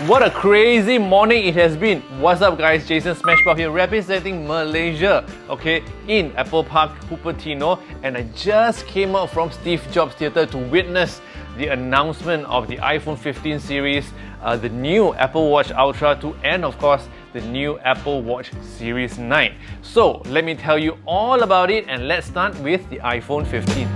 What a crazy morning it has been. What's up guys, Jason Smashpop here representing Malaysia, okay, in Apple Park, Cupertino, and I just came out from Steve Jobs Theatre to witness the announcement of the iPhone 15 series, the new Apple Watch Ultra 2, and of course the new Apple Watch Series 9. So let me tell you all about it, and let's start with the iPhone 15.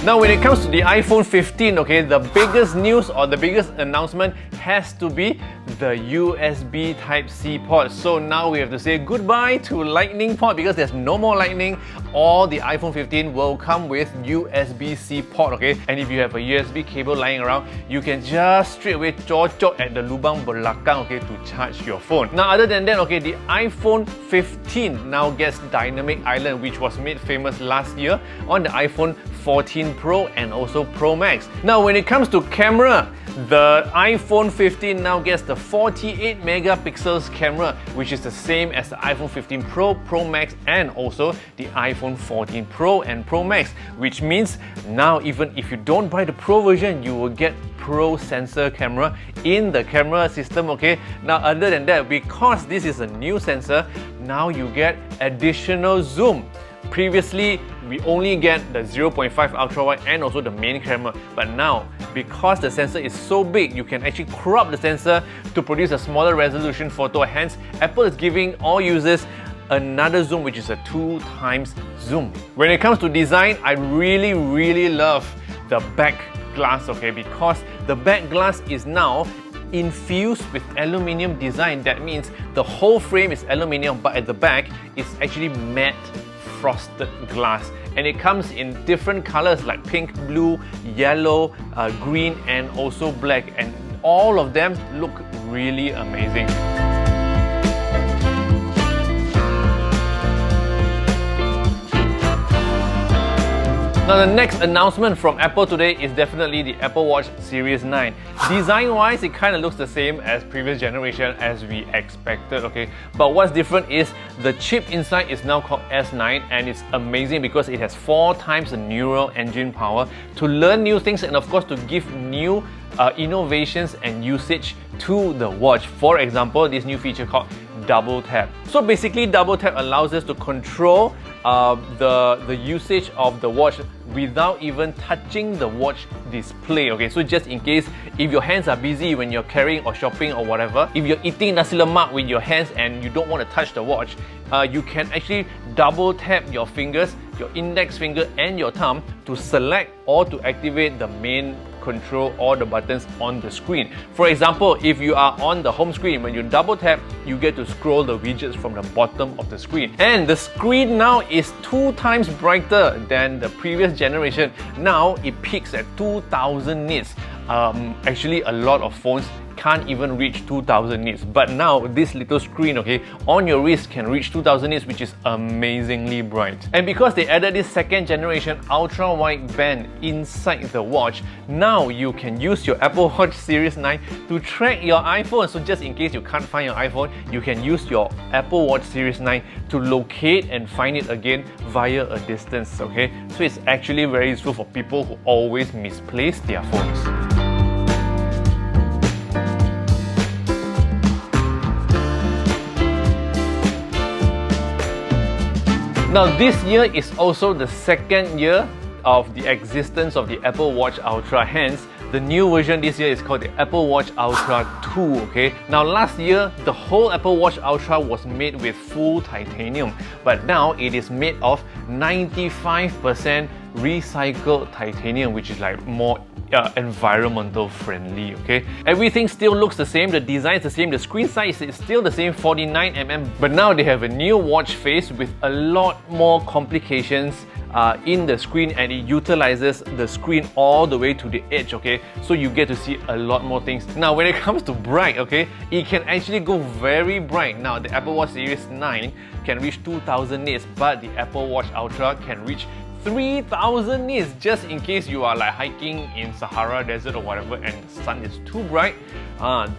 Now when it comes to the iPhone 15, okay, the biggest news or the biggest announcement has to be the USB Type-C port. So now we have to say goodbye to Lightning port because there's no more Lightning. All the iPhone 15 will come with USB-C port, okay? And if you have a USB cable lying around, you can just straight away cocok at the lubang belakang, okay, to charge your phone. Now other than that, okay, the iPhone 15 now gets Dynamic Island, which was made famous last year on the iPhone 14 Pro and also Pro Max. Now when it comes to camera, the iPhone 15 now gets the 48 megapixels camera, which is the same as the iPhone 15 Pro, Pro Max, and also the iPhone 14 Pro and Pro Max, which means now even if you don't buy the Pro version, you will get Pro sensor camera in the camera system, okay? Now other than that, because this is a new sensor, now you get additional zoom. Previously, we only get the 0.5 ultra wide and also the main camera, but now because the sensor is so big, you can actually crop the sensor to produce a smaller resolution photo. Hence, Apple is giving all users another zoom, which is a 2 times zoom. When it comes to design, I really love the back glass, okay, because the back glass is now infused with aluminium design. That means the whole frame is aluminium, but at the back it's actually matte frosted glass, and it comes in different colors like pink, blue, yellow, green, and also black, and all of them look really amazing. Now the next announcement from Apple today is definitely the Apple Watch Series 9. Design-wise, it kind of looks the same as previous generation as we expected, okay? But what's different is the chip inside is now called S9, and it's amazing because it has 4 times the neural engine power to learn new things and of course to give new innovations and usage to the watch. For example, this new feature called Double Tap. So basically, Double Tap allows us to control the usage of the watch without even touching the watch display, okay? So just in case if your hands are busy when you're carrying or shopping or whatever, if you're eating nasi lemak with your hands and you don't want to touch the watch, you can actually double tap your fingers, your index finger and your thumb to select or to activate the main control or the buttons on the screen. For example, if you are on the home screen, when you double tap, you get to scroll the widgets from the bottom of the screen. And the screen now is 2 times brighter than the previous generation. Now it peaks at 2000 nits. Actually, a lot of phones can't even reach 2000 nits, but now this little screen, okay, on your wrist can reach 2000 nits, which is amazingly bright. And because they added this second generation ultra wide band inside the watch, now you can use your Apple Watch Series 9 to track your iPhone. So just in case you can't find your iPhone, you can use your Apple Watch Series 9 to locate and find it again via a distance, okay? So it's actually very useful for people who always misplace their phones. Now this year is also the second year of the existence of the Apple Watch Ultra, hence the new version this year is called the Apple Watch Ultra 2, okay? Now last year, the whole Apple Watch Ultra was made with full titanium, but now it is made of 95% recycled titanium, which is like more environmental friendly, okay? Everything still looks the same, the design is the same, the screen size is still the same, 49mm, but now they have a new watch face with a lot more complications in the screen, and it utilizes the screen all the way to the edge, okay? So you get to see a lot more things. Now when it comes to bright, okay, it can actually go very bright. Now the Apple Watch Series 9 can reach 2000 nits, but the Apple Watch Ultra can reach 3000 nits, just in case you are like hiking in Sahara Desert or whatever and the sun is too bright.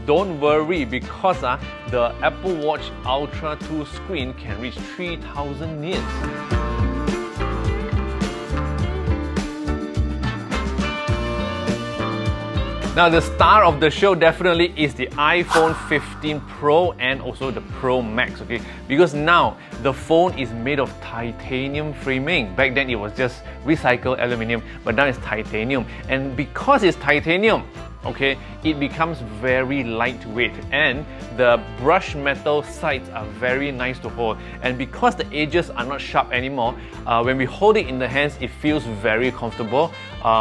Don't worry, because the Apple Watch Ultra 2 screen can reach 3000 nits. Now the star of the show definitely is the iPhone 15 Pro and also the Pro Max, okay? Because now the phone is made of titanium framing. Back then it was just recycled aluminium, but now it's titanium. And because it's titanium, okay, it becomes very lightweight and the brushed metal sides are very nice to hold. And because the edges are not sharp anymore, when we hold it in the hands, it feels very comfortable.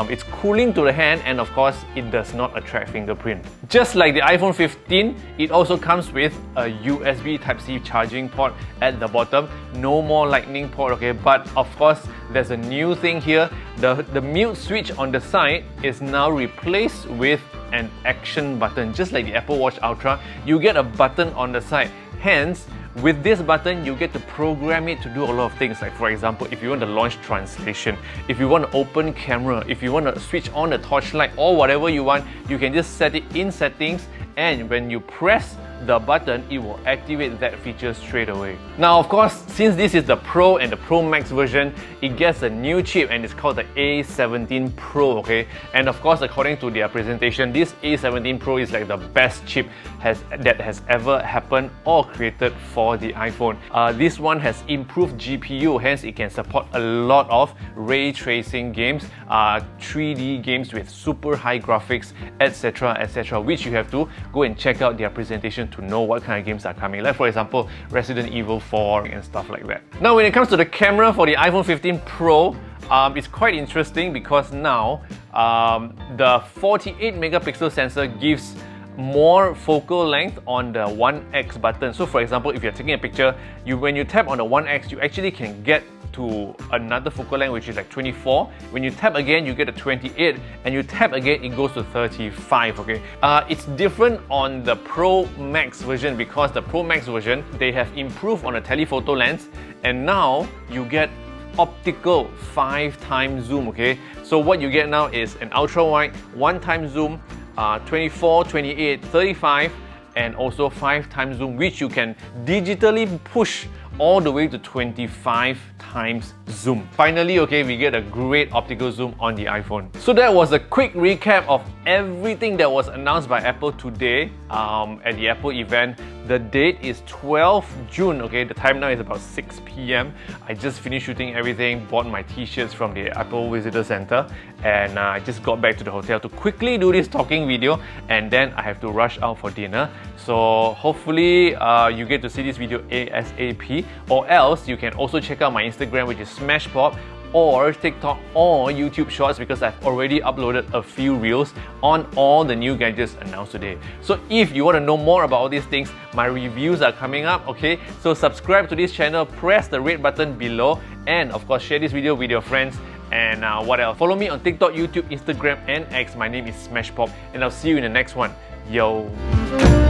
It's cooling to the hand, and of course, it does not attract fingerprint. Just like the iPhone 15, it also comes with a USB Type-C charging port at the bottom. No more lightning port, okay? But of course, there's a new thing here. The mute switch on the side is now replaced with an action button. Just like the Apple Watch Ultra, you get a button on the side. Hence, with this button, you get to program it to do a lot of things. Like for example, if you want to launch translation, if you want to open camera, if you want to switch on the torchlight or whatever you want, you can just set it in settings, and when you press the button, it will activate that feature straight away. Now of course, since this is the Pro and the Pro Max version, it gets a new chip and it's called the A17 Pro, okay? And of course, according to their presentation, this A17 Pro is like the best chip that has ever happened or created for the iPhone. This one has improved GPU, hence it can support a lot of ray tracing games, 3D games with super high graphics, etc, etc, which you have to go and check out their presentation to know what kind of games are coming, like for example Resident Evil 4 and stuff like that. Now when it comes to the camera for the iPhone 15 Pro, it's quite interesting because now the 48 megapixel sensor gives more focal length on the 1x button. So for example, if you're taking a picture, when you tap on the 1x, you actually can get to another focal length which is like 24. When you tap again, you get a 28, and you tap again, it goes to 35, okay? It's different on the Pro Max version because the Pro Max version, they have improved on the telephoto lens, and now you get optical 5x zoom, okay? So what you get now is an ultra wide 1x zoom, 24, 28, 35, and also 5x zoom, which you can digitally push all the way to 25 times zoom. Finally, okay, we get a great optical zoom on the iPhone. So that was a quick recap of everything that was announced by Apple today at the Apple event. The date is 12th June, okay? The time now is about 6 p.m. I just finished shooting everything, bought my t-shirts from the Apple Visitor Center, and I just got back to the hotel to quickly do this talking video, and then I have to rush out for dinner. So hopefully you get to see this video ASAP, or else you can also check out my Instagram, which is smashpop, or TikTok or YouTube Shorts, because I've already uploaded a few reels on all the new gadgets announced today. So if you want to know more about all these things, my reviews are coming up, okay? So subscribe to this channel, press the red button below, and of course share this video with your friends. And what else? Follow me on TikTok, YouTube, Instagram and X. My name is smashpop, and I'll see you in the next one. Yo!